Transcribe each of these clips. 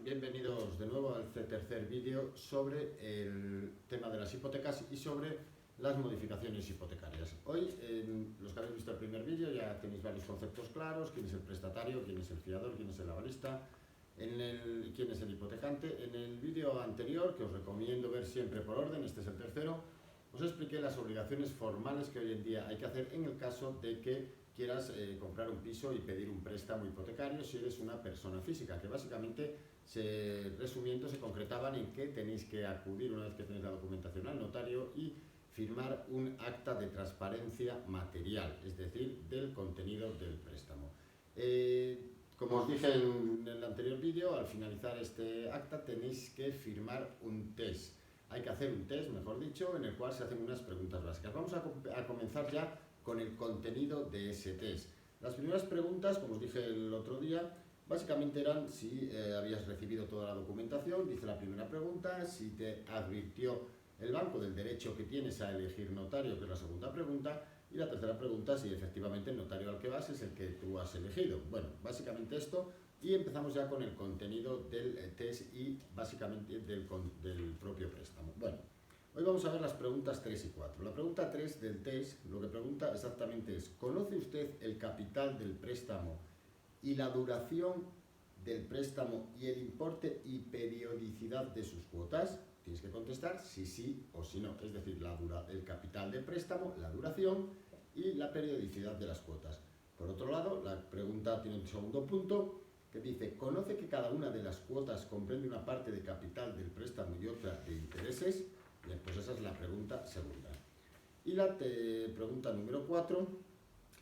Bienvenidos de nuevo al tercer vídeo sobre el tema de las hipotecas y sobre las modificaciones hipotecarias. Hoy, los que habéis visto el primer vídeo, ya tenéis varios conceptos claros: quién es el prestatario, quién es el fiador, quién es el avalista, quién es el hipotecante. En el vídeo anterior, que os recomiendo ver siempre por orden, este es el tercero, os expliqué las obligaciones formales que hoy en día hay que hacer en el caso de que quieras comprar un piso y pedir un préstamo hipotecario si eres una persona física, que básicamente, resumiendo, se concretaban en que tenéis que acudir una vez que tenéis la documentación al notario y firmar un acta de transparencia material, es decir, del contenido del préstamo. Como os dije en el anterior vídeo, al finalizar este acta tenéis que firmar un test. Hay que hacer un test, mejor dicho, en el cual se hacen unas preguntas básicas. Vamos a comenzar ya con el contenido de ese test. Las primeras preguntas, como os dije el otro día, básicamente eran si habías recibido toda la documentación. Dice la primera pregunta, si te advirtió el banco del derecho que tienes a elegir notario, que es la segunda pregunta. Y la tercera pregunta, si efectivamente el notario al que vas es el que tú has elegido. Bueno, básicamente esto. Y empezamos ya con el contenido del test y básicamente del propio préstamo. Bueno, hoy vamos a ver las preguntas 3 y 4. La pregunta 3 del test lo que pregunta exactamente es: ¿conoce usted el capital del préstamo y la duración del préstamo y el importe y periodicidad de sus cuotas? Tienes que contestar si sí o si no, es decir, el capital del préstamo, la duración y la periodicidad de las cuotas. Por otro lado, la pregunta tiene un segundo punto que dice: ¿conoce que cada una de las cuotas comprende una parte de capital del préstamo y otra de intereses? Bien, pues esa es la pregunta segunda. Y la pregunta número 4,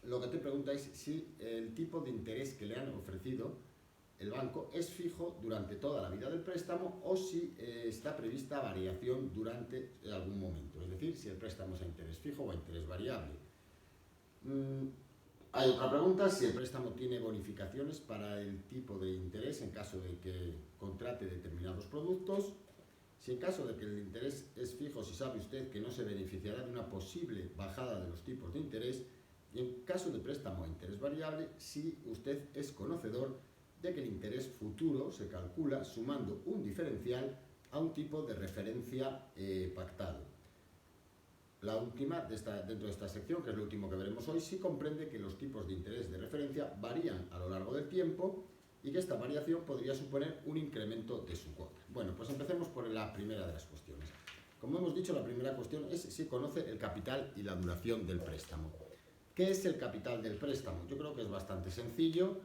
lo que te pregunta es si el tipo de interés que le han ofrecido el banco es fijo durante toda la vida del préstamo o si está prevista variación durante algún momento, es decir, si el préstamo es a interés fijo o a interés variable. Hay otra pregunta: si el préstamo tiene bonificaciones para el tipo de interés en caso de que contrate determinados productos. Si en caso de que el interés es fijo, si sabe usted que no se beneficiará de una posible bajada de los tipos de interés. Y en caso de préstamo a interés variable, si usted es conocedor de que el interés futuro se calcula sumando un diferencial a un tipo de referencia pactado. La última, dentro de esta sección, que es lo último que veremos hoy, sí comprende que los tipos de interés de referencia varían a lo largo del tiempo y que esta variación podría suponer un incremento de su cuota. Bueno, pues empecemos por la primera de las cuestiones. Como hemos dicho, la primera cuestión es si conoce el capital y la duración del préstamo. ¿Qué es el capital del préstamo? Yo creo que es bastante sencillo.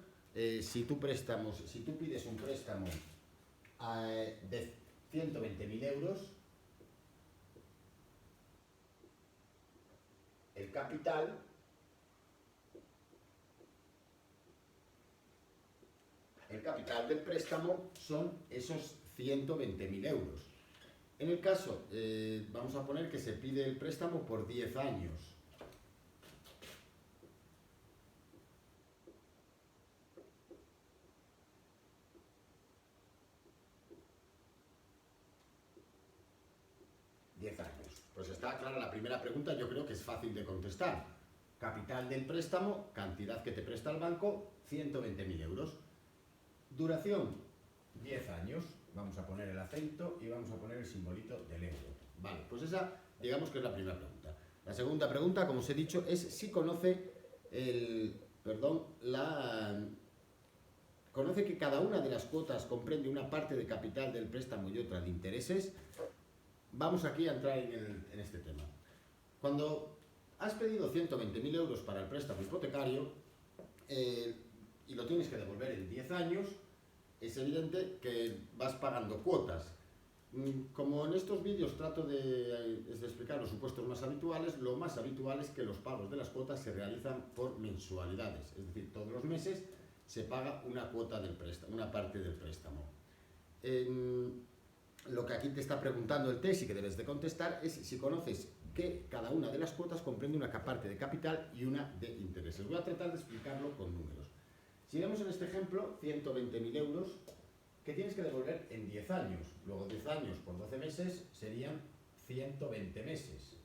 Si tú pides un préstamo de 120.000 euros, el capital del préstamo son esos 120.000 euros. En el caso, vamos a poner que se pide el préstamo por 10 años. Pues está clara la primera pregunta, yo creo que es fácil de contestar. Capital del préstamo, cantidad que te presta el banco, 120.000 euros. Duración, 10 años. Vamos a poner el acento y vamos a poner el simbolito del euro. Vale, pues esa, digamos que es la primera pregunta. La segunda pregunta, como os he dicho, es si conoce conoce que cada una de las cuotas comprende una parte de capital del préstamo y otra de intereses. Vamos aquí a entrar en este tema. Cuando has pedido 120.000 euros para el préstamo hipotecario y lo tienes que devolver en 10 años, es evidente que vas pagando cuotas. Como en estos vídeos trato de explicar los supuestos más habituales, lo más habitual es que los pagos de las cuotas se realizan por mensualidades, es decir, todos los meses se paga una cuota del préstamo, una parte del préstamo. Lo que aquí te está preguntando el test y que debes de contestar es si conoces que cada una de las cuotas comprende una parte de capital y una de intereses. Voy a tratar de explicarlo con números. Si vemos en este ejemplo, 120.000 euros que tienes que devolver en 10 años. Luego 10 años por 12 meses serían 120 meses.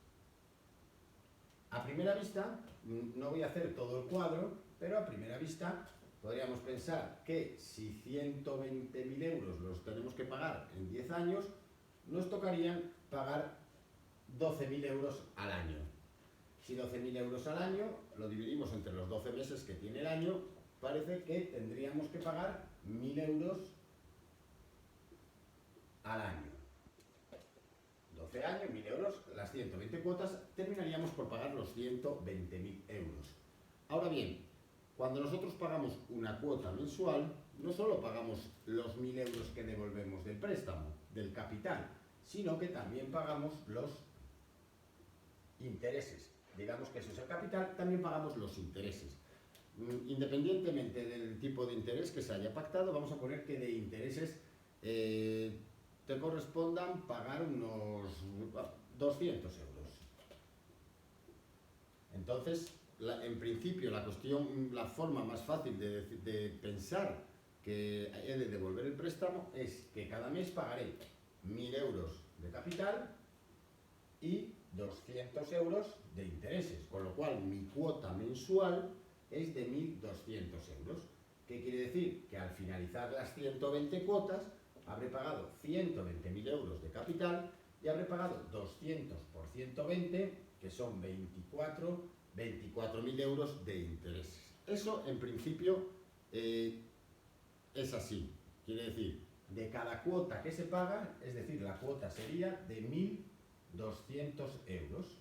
A primera vista, no voy a hacer todo el cuadro, pero a primera vista podríamos pensar que si 120.000 euros los tenemos que pagar en 10 años, nos tocarían pagar 12.000 euros al año. Si 12.000 euros al año lo dividimos entre los 12 meses que tiene el año, parece que tendríamos que pagar 1.000 euros al año. 12 años, 1.000 euros, las 120 cuotas, terminaríamos por pagar los 120.000 euros. Ahora bien, cuando nosotros pagamos una cuota mensual, no solo pagamos los 1.000 euros que devolvemos del préstamo, del capital, sino que también pagamos los intereses. Digamos que eso es el capital, también pagamos los intereses. Independientemente del tipo de interés que se haya pactado, vamos a poner que de intereses te correspondan pagar unos 200 euros. Entonces, en principio, la forma más fácil de pensar que he de devolver el préstamo es que cada mes pagaré 1.000 euros de capital y 200 euros de intereses, con lo cual mi cuota mensual es de 1.200 euros. ¿Qué quiere decir? Que al finalizar las 120 cuotas habré pagado 120.000 euros de capital y habré pagado 200 por 120, que son 24.000 euros de intereses. Eso en principio es así. Quiere decir, de cada cuota que se paga, es decir, la cuota sería de 1.200 euros,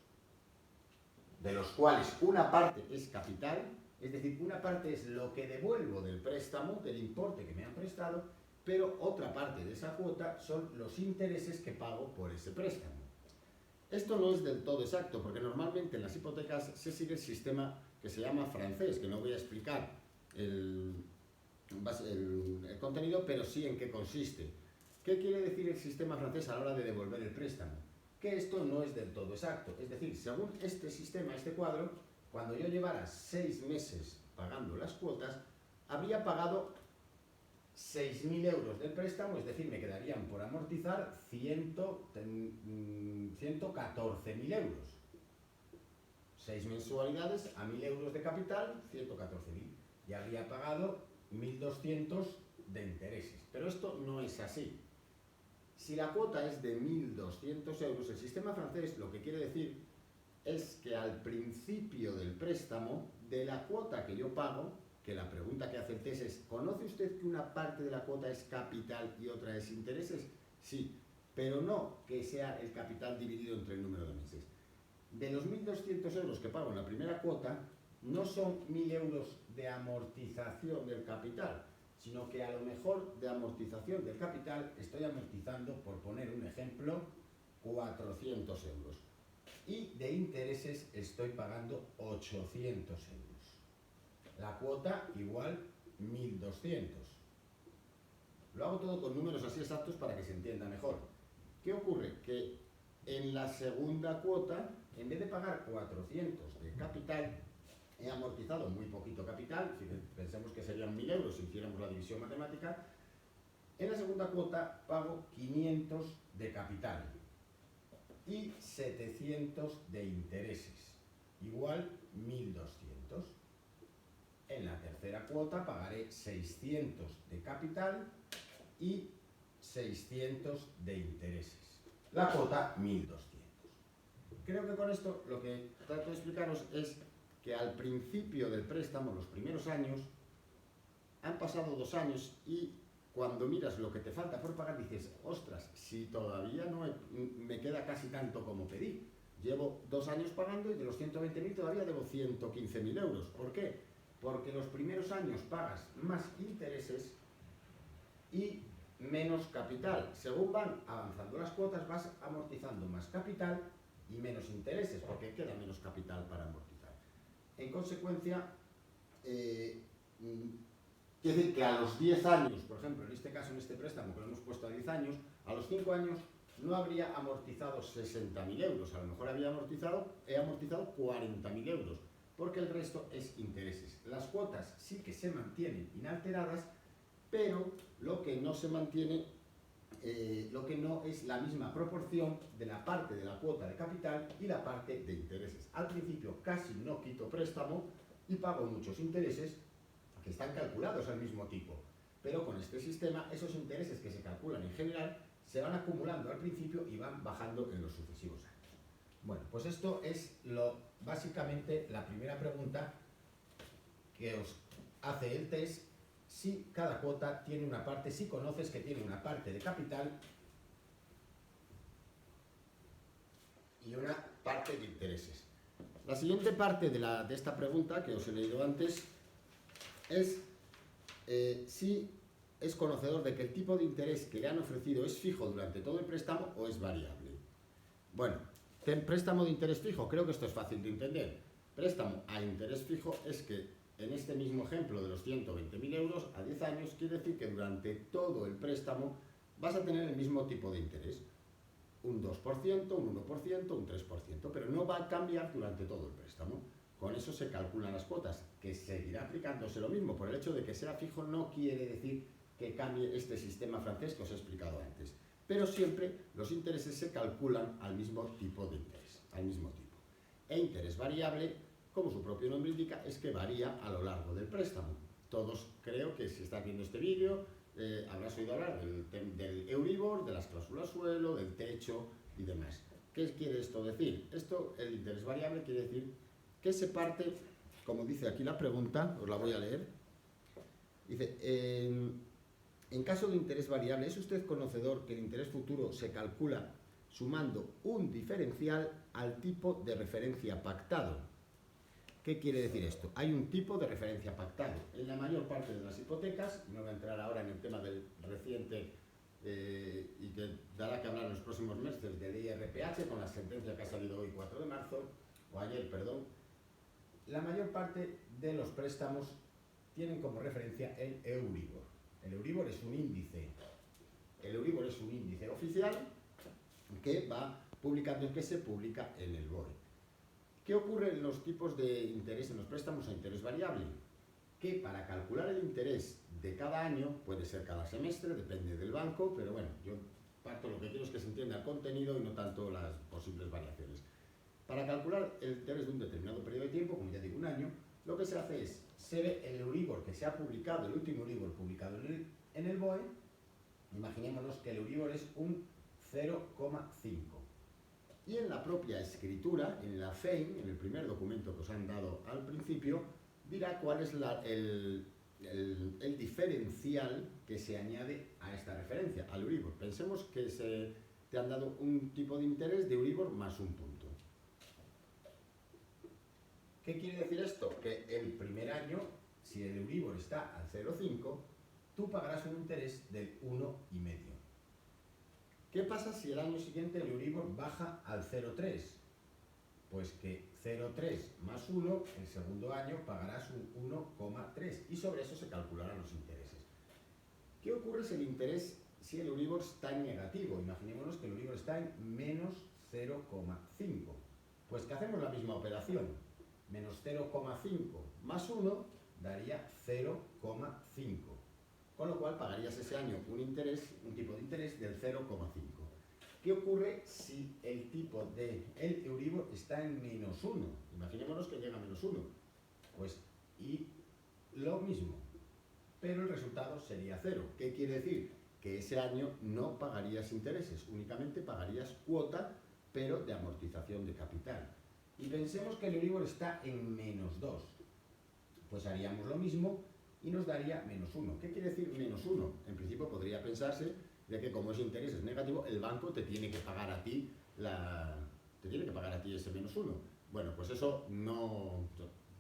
de los cuales una parte es capital, es decir, una parte es lo que devuelvo del préstamo, del importe que me han prestado, pero otra parte de esa cuota son los intereses que pago por ese préstamo. Esto no es del todo exacto, porque normalmente en las hipotecas se sigue el sistema que se llama francés, que no voy a explicar el contenido, pero sí en qué consiste. ¿Qué quiere decir el sistema francés a la hora de devolver el préstamo? Que esto no es del todo exacto. Es decir, según este sistema, este cuadro, cuando yo llevara 6 meses pagando las cuotas, habría pagado 6.000 euros del préstamo, es decir, me quedarían por amortizar 114.000 euros. 6 mensualidades a 1.000 euros de capital, 114.000. Y habría pagado 1.200 de intereses. Pero esto no es así. Si la cuota es de 1.200 euros, el sistema francés lo que quiere decir es que al principio del préstamo, de la cuota que yo pago, que la pregunta que hace el test es, ¿conoce usted que una parte de la cuota es capital y otra es intereses? Sí, pero no que sea el capital dividido entre el número de meses. De los 1.200 euros que pago en la primera cuota, no son 1.000 euros de amortización del capital, sino que a lo mejor de amortización del capital estoy amortizando, por poner un ejemplo, 400 euros. Y de intereses estoy pagando 800 euros. La cuota igual 1.200. Lo hago todo con números así exactos para que se entienda mejor. ¿Qué ocurre? Que en la segunda cuota, en vez de pagar 400 de capital, he amortizado muy poquito capital, pensemos que serían 1.000 euros si hiciéramos la división matemática. En la segunda cuota pago 500 de capital y 700 de intereses, igual 1.200. En la tercera cuota pagaré 600 de capital y 600 de intereses. La cuota 1.200. Creo que con esto lo que trato de explicaros es que al principio del préstamo, los primeros años, han pasado 2 años y cuando miras lo que te falta por pagar dices, ostras, si todavía no me queda casi tanto como pedí. Llevo 2 años pagando y de los 120.000 todavía debo 115.000 euros. ¿Por qué? Porque los primeros años pagas más intereses y menos capital. Según van avanzando las cuotas, vas amortizando más capital y menos intereses, porque queda menos capital para amortizar. En consecuencia, quiere decir que a los 10 años, por ejemplo, en este caso, en este préstamo que lo hemos puesto a 10 años, a los 5 años no habría amortizado 60.000 euros, a lo mejor he amortizado 40.000 euros. Porque el resto es intereses. Las cuotas sí que se mantienen inalteradas, pero lo que no se mantiene, lo que no es la misma proporción de la parte de la cuota de capital y la parte de intereses. Al principio casi no quito préstamo y pago muchos intereses, que están calculados al mismo tipo. Pero con este sistema, esos intereses que se calculan en general se van acumulando al principio y van bajando en los sucesivos años. Bueno, pues esto es básicamente la primera pregunta que os hace el test, si cada cuota tiene una parte, si conoces que tiene una parte de capital y una parte de intereses. La siguiente parte de esta pregunta que os he leído antes es si es conocedor de que el tipo de interés que le han ofrecido es fijo durante todo el préstamo o es variable. Bueno, préstamo de interés fijo, creo que esto es fácil de entender. Préstamo a interés fijo es que en este mismo ejemplo de los 120.000 euros a 10 años quiere decir que durante todo el préstamo vas a tener el mismo tipo de interés. Un 2%, un 1%, un 3%, pero no va a cambiar durante todo el préstamo. Con eso se calculan las cuotas, que seguirá aplicándose lo mismo. Por el hecho de que sea fijo no quiere decir que cambie este sistema francés que os he explicado antes. Pero siempre los intereses se calculan al mismo tipo de interés, al mismo tipo. E interés variable, como su propio nombre indica, es que varía a lo largo del préstamo. Todos creo que si estás viendo este vídeo habrás oído hablar del Euribor, de las cláusulas suelo, del techo y demás. ¿Qué quiere esto decir? El interés variable quiere decir que se parte, como dice aquí la pregunta, os la voy a leer. Dice, en caso de interés variable, ¿es usted conocedor que el interés futuro se calcula sumando un diferencial al tipo de referencia pactado? ¿Qué quiere decir esto? Hay un tipo de referencia pactado. En la mayor parte de las hipotecas, no voy a entrar ahora en el tema del reciente y que dará que hablar en los próximos meses del IRPH, con la sentencia que ha salido hoy 4 de marzo, o ayer, perdón, la mayor parte de los préstamos tienen como referencia el Euribor. El Euribor es un índice. El Euribor es un índice oficial que va publicando, que se publica en el BOE. ¿Qué ocurre en los tipos de interés, en los préstamos a interés variable? Que para calcular el interés de cada año, puede ser cada semestre, depende del banco, pero bueno, yo lo que quiero es que se entienda el contenido y no tanto las posibles variaciones. Para calcular el interés de un determinado periodo de tiempo, como ya digo, un año, lo que se hace es, se ve el Euribor que se ha publicado, el último Euribor publicado en el BOE, imaginémonos que el Euribor es un 0,5. Y en la propia escritura, en la FEIN, en el primer documento que os han dado al principio, dirá cuál es el diferencial que se añade a esta referencia, al Euribor. Pensemos que te han dado un tipo de interés de Euribor más un punto. ¿Qué quiere decir esto? Que el primer año, si el Euribor está al 0,5, tú pagarás un interés del 1,5. ¿Qué pasa si el año siguiente el Euribor baja al 0,3? Pues que 0,3 más 1, el segundo año pagarás un 1,3 y sobre eso se calcularán los intereses. ¿Qué ocurre si el Euribor está en negativo? Imaginémonos que el Euribor está en menos 0,5. Pues que hacemos la misma operación. Menos 0,5 más 1 daría 0,5. Con lo cual pagarías ese año un tipo de interés del 0,5. ¿Qué ocurre si el tipo del Euribor está en menos 1? Imaginémonos que llega a menos 1. Pues, y lo mismo, pero el resultado sería 0. ¿Qué quiere decir? Que ese año no pagarías intereses, únicamente pagarías cuota, pero de amortización de capital. Y pensemos que el Euribor está en menos 2. Pues haríamos lo mismo y nos daría menos 1. ¿Qué quiere decir menos 1? En principio podría pensarse de que como ese interés es negativo, el banco te tiene que pagar a ti ese menos 1. Bueno, pues eso no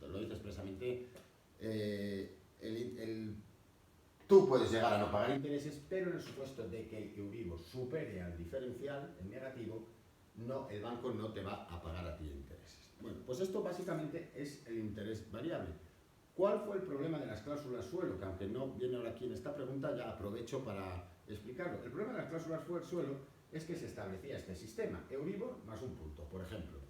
te lo dice expresamente. Tú puedes llegar a no pagar intereses, pero en el supuesto de que el Euribor supere al diferencial, el negativo, el banco no te va a pagar a ti intereses. Bueno, pues esto básicamente es el interés variable. ¿Cuál fue el problema de las cláusulas suelo? Que aunque no viene ahora aquí en esta pregunta, ya aprovecho para explicarlo. El problema de las cláusulas suelo es que se establecía este sistema, Euribor más un punto, por ejemplo.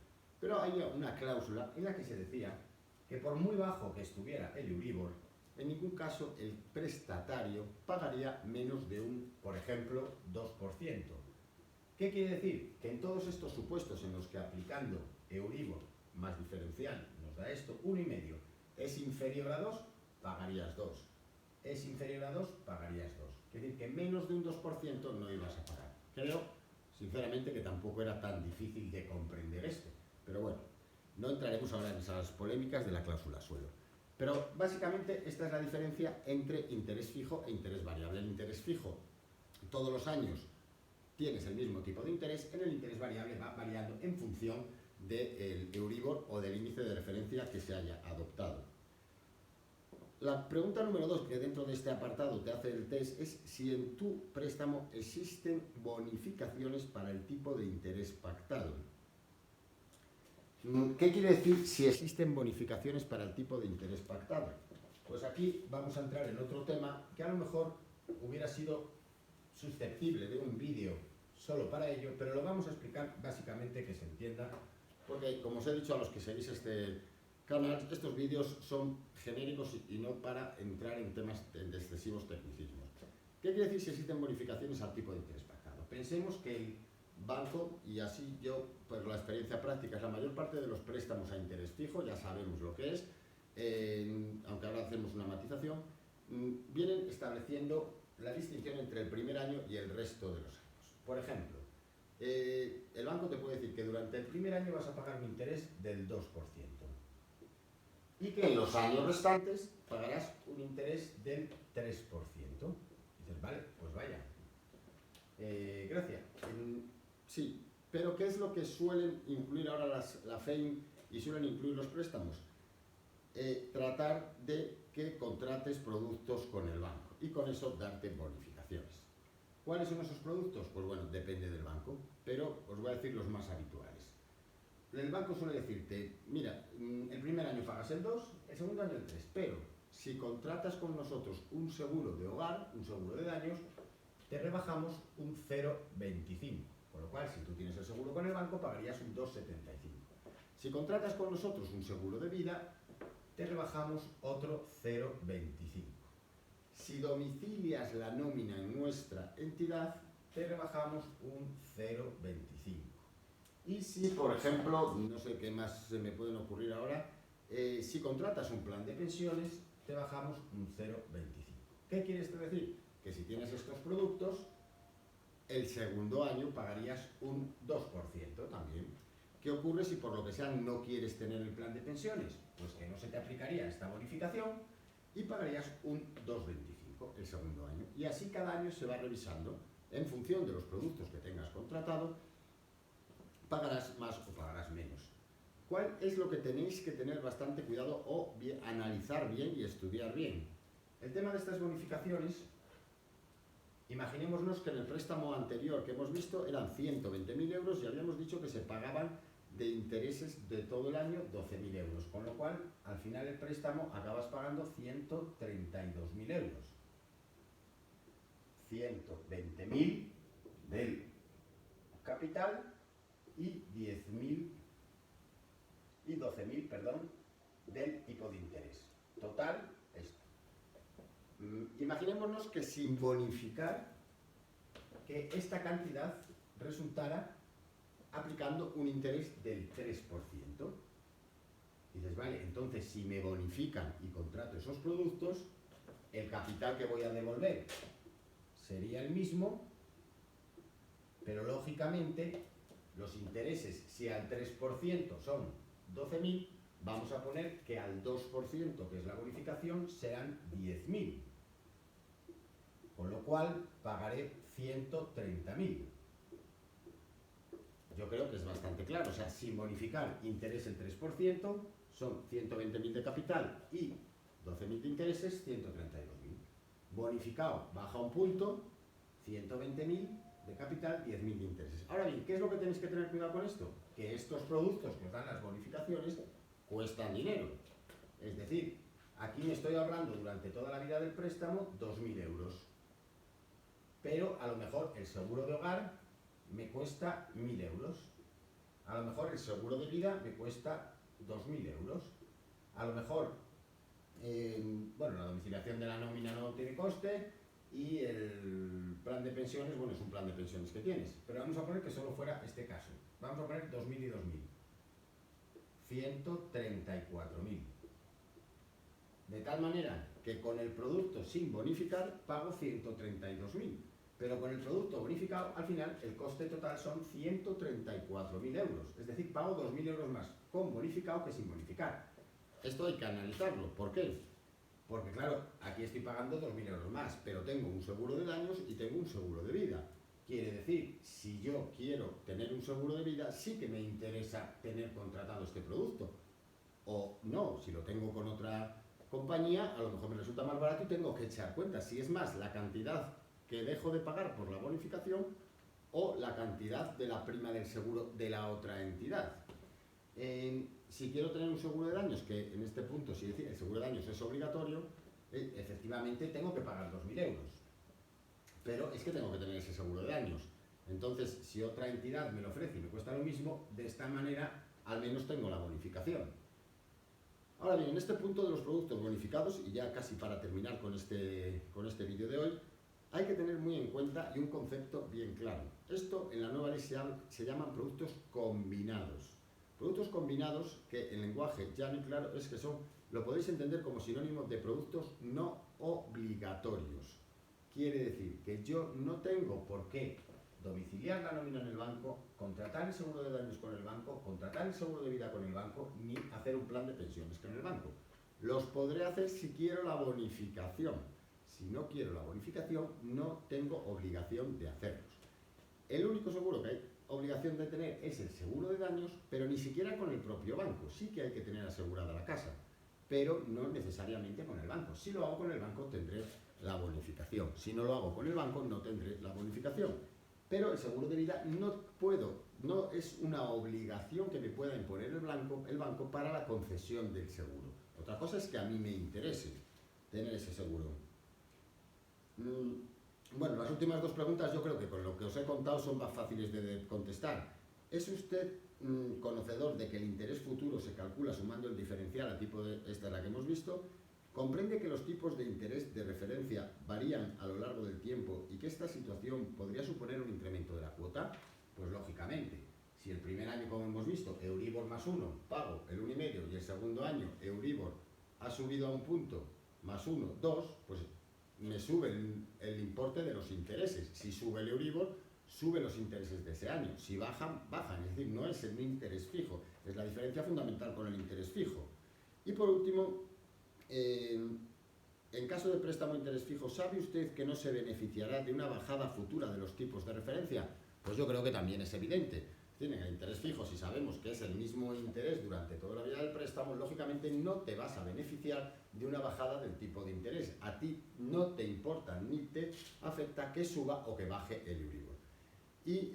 Pero hay una cláusula en la que se decía que por muy bajo que estuviera el Euribor, en ningún caso el prestatario pagaría menos de por ejemplo, 2%. ¿Qué quiere decir? Que en todos estos supuestos en los que aplicando Euribor más diferencial nos da esto, 1,5, es inferior a 2, pagarías 2. Es inferior a 2, pagarías 2. Es decir, que menos de un 2% no ibas a pagar. Creo, sinceramente, que tampoco era tan difícil de comprender esto. Pero bueno, no entraremos ahora en esas polémicas de la cláusula suelo. Pero básicamente esta es la diferencia entre interés fijo e interés variable. El interés fijo, todos los años tienes el mismo tipo de interés, en el interés variable va variando en función del Euribor o del índice de referencia que se haya adoptado. La pregunta número 2 que dentro de este apartado te hace el test es si en tu préstamo existen bonificaciones para el tipo de interés pactado. ¿Qué quiere decir si existen bonificaciones para el tipo de interés pactado? Pues aquí vamos a entrar en otro tema que a lo mejor hubiera sido susceptible de un vídeo solo para ello, pero lo vamos a explicar básicamente que se entienda, porque como os he dicho a los que seguís este canal, estos vídeos son genéricos y no para entrar en temas de excesivos tecnicismos. ¿Qué quiere decir si existen bonificaciones al tipo de interés pactado? Pensemos que el banco, y así yo, pues la experiencia práctica, es la mayor parte de los préstamos a interés fijo, ya sabemos lo que es, aunque ahora hacemos una matización, vienen estableciendo la distinción entre el primer año y el resto de los años. Por ejemplo, el banco te puede decir que durante el primer año vas a pagar un interés del 2% y que en los años restantes pagarás un interés del 3%. Dices, vale, pues vaya. Gracias. Sí, pero ¿qué es lo que suelen incluir ahora la FEIN y suelen incluir los préstamos? Tratar de que contrates productos con el banco y con eso darte bonificaciones. ¿Cuáles son esos productos? Pues bueno, depende del banco, pero os voy a decir los más habituales. El banco suele decirte, mira, el primer año pagas el 2, el segundo año el 3, pero si contratas con nosotros un seguro de hogar, un seguro de daños, te rebajamos un 0,25. Con lo cual, si tú tienes el seguro con el banco, pagarías un 2,75. Si contratas con nosotros un seguro de vida, te rebajamos otro 0,25. Si domicilias la nómina en nuestra entidad, te rebajamos un 0,25. Y si, por ejemplo, no sé qué más se me pueden ocurrir ahora, si contratas un plan de pensiones, te bajamos un 0,25. ¿Qué quiere esto decir? Que si tienes estos productos, el segundo año pagarías un 2% también. ¿Qué ocurre si por lo que sea no quieres tener el plan de pensiones? Pues que no se te aplicaría esta bonificación y pagarías un 2,25 el segundo año. Y así cada año se va revisando en función de los productos que tengas contratado, pagarás más o pagarás menos. ¿Cuál es lo que tenéis que tener bastante cuidado o analizar bien y estudiar bien? El tema de estas bonificaciones, imaginémonos que en el préstamo anterior que hemos visto eran 120.000 euros y habíamos dicho que se pagaban de intereses de todo el año 12.000 euros, con lo cual al final el préstamo acabas pagando 132.000 euros. 120.000 del capital y 10.000 y 12.000, perdón, del tipo de interés. Total, esto. Imaginémonos que sin bonificar, que esta cantidad resultara aplicando un interés del 3%. Dices, vale, entonces si me bonifican y contrato esos productos, el capital que voy a devolver sería el mismo, pero lógicamente los intereses, si al 3% son 12.000, vamos a poner que al 2%, que es la bonificación, serán 10.000. Con lo cual pagaré 130.000. Yo creo que es bastante claro, o sea, sin bonificar interés el 3%, son 120.000 de capital y 12.000 de intereses, 132.000. Bonificado, baja un punto, 120.000 de capital, 10.000 de intereses. Ahora bien, ¿qué es lo que tenéis que tener cuidado con esto? Que estos productos que os dan las bonificaciones cuestan dinero. Es decir, aquí me estoy ahorrando durante toda la vida del préstamo 2.000 euros. Pero a lo mejor el seguro de hogar me cuesta 1.000 euros. A lo mejor el seguro de vida me cuesta 2.000 euros. A lo mejor, bueno, la domiciliación de la nómina no tiene coste y el plan de pensiones, bueno, es un plan de pensiones que tienes. Pero vamos a poner que solo fuera este caso. Vamos a poner 2.000 y 2.000. 134.000 De tal manera que con el producto sin bonificar pago 132.000, pero con el producto bonificado al final el coste total son 134.000 euros, es decir, pago 2.000 euros más con bonificado que sin bonificar. Esto hay que analizarlo. ¿Por qué? Porque claro, aquí estoy pagando 2.000 euros más, pero tengo un seguro de daños y tengo un seguro de vida. Quiere decir, si yo quiero tener un seguro de vida, sí que me interesa tener contratado este producto. O no, si lo tengo con otra compañía, a lo mejor me resulta más barato y tengo que echar cuenta si es más la cantidad que dejo de pagar por la bonificación o la cantidad de la prima del seguro de la otra entidad. Si quiero tener un seguro de daños, que en este punto, si el seguro de daños es obligatorio, efectivamente tengo que pagar 2.000 euros. Pero es que tengo que tener ese seguro de daños. Entonces, si otra entidad me lo ofrece y me cuesta lo mismo, de esta manera al menos tengo la bonificación. Ahora bien, en este punto de los productos bonificados, y ya casi para terminar con este vídeo de hoy, hay que tener muy en cuenta y un concepto bien claro. Esto en la nueva ley se llaman productos combinados. Productos combinados, que en lenguaje llano y claro es que lo podéis entender como sinónimo de productos no obligatorios. Quiere decir que yo no tengo por qué domiciliar la nómina en el banco, contratar el seguro de daños con el banco, contratar el seguro de vida con el banco, ni hacer un plan de pensiones con el banco. Los podré hacer si quiero la bonificación. Si no quiero la bonificación, no tengo obligación de hacerlos. El único seguro que hay obligación de tener es el seguro de daños, pero ni siquiera con el propio banco. Sí que hay que tener asegurada la casa, pero no necesariamente con el banco. Si lo hago con el banco tendré la bonificación. Si no lo hago con el banco no tendré la bonificación. Pero el seguro de vida no es una obligación que me pueda imponer el banco para la concesión del seguro. Otra cosa es que a mí me interese tener ese seguro. Bueno, las últimas dos preguntas yo creo que con lo que os he contado son más fáciles de contestar. ¿Es usted conocedor de que el interés futuro se calcula sumando el diferencial a tipo de esta la que hemos visto? ¿Comprende que los tipos de interés de referencia varían a lo largo del tiempo y que esta situación podría suponer un incremento de la cuota? Pues lógicamente, si el primer año, como hemos visto, Euribor más 1, pago el 1,5 y el segundo año Euribor ha subido a un punto más 1, 2, pues me sube el importe de los intereses. Si sube el Euribor, sube los intereses de ese año. Si bajan, bajan. Es decir, no es el interés fijo, es la diferencia fundamental con el interés fijo. Y por último, en caso de préstamo a interés fijo, ¿sabe usted que no se beneficiará de una bajada futura de los tipos de referencia? Pues yo creo que también es evidente. Tienen el interés fijo, si sabemos que es el mismo interés durante toda la vida del préstamo, lógicamente no te vas a beneficiar de una bajada del tipo de interés. A ti no te importa ni te afecta que suba o que baje el Euribor. Y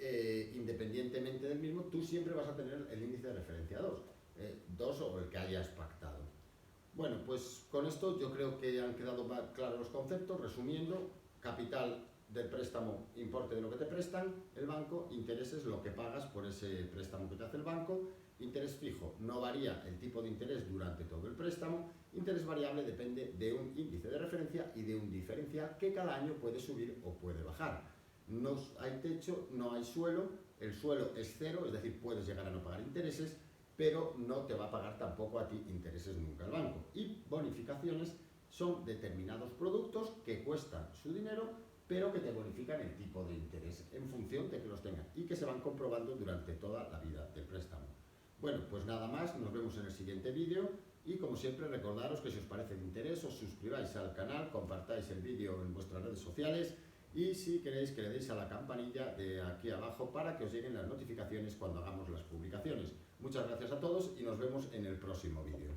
independientemente del mismo, tú siempre vas a tener el índice de referencia 2 o el que hayas pactado. Bueno, pues con esto yo creo que han quedado claros los conceptos. Resumiendo, capital del préstamo, importe de lo que te prestan el banco, intereses, lo que pagas por ese préstamo que te hace el banco, interés fijo, no varía el tipo de interés durante todo el préstamo, interés variable depende de un índice de referencia y de un diferencial que cada año puede subir o puede bajar. No hay techo, no hay suelo, el suelo es cero, es decir, puedes llegar a no pagar intereses, pero no te va a pagar tampoco a ti intereses nunca el banco. Y bonificaciones son determinados productos que cuestan su dinero, pero que te bonifican el tipo de interés en función de que los tengas y que se van comprobando durante toda la vida del préstamo. Bueno, pues nada más, nos vemos en el siguiente vídeo y como siempre recordaros que si os parece de interés os suscribáis al canal, compartáis el vídeo en vuestras redes sociales y si queréis que le deis a la campanilla de aquí abajo para que os lleguen las notificaciones cuando hagamos las publicaciones. Muchas gracias a todos y nos vemos en el próximo vídeo.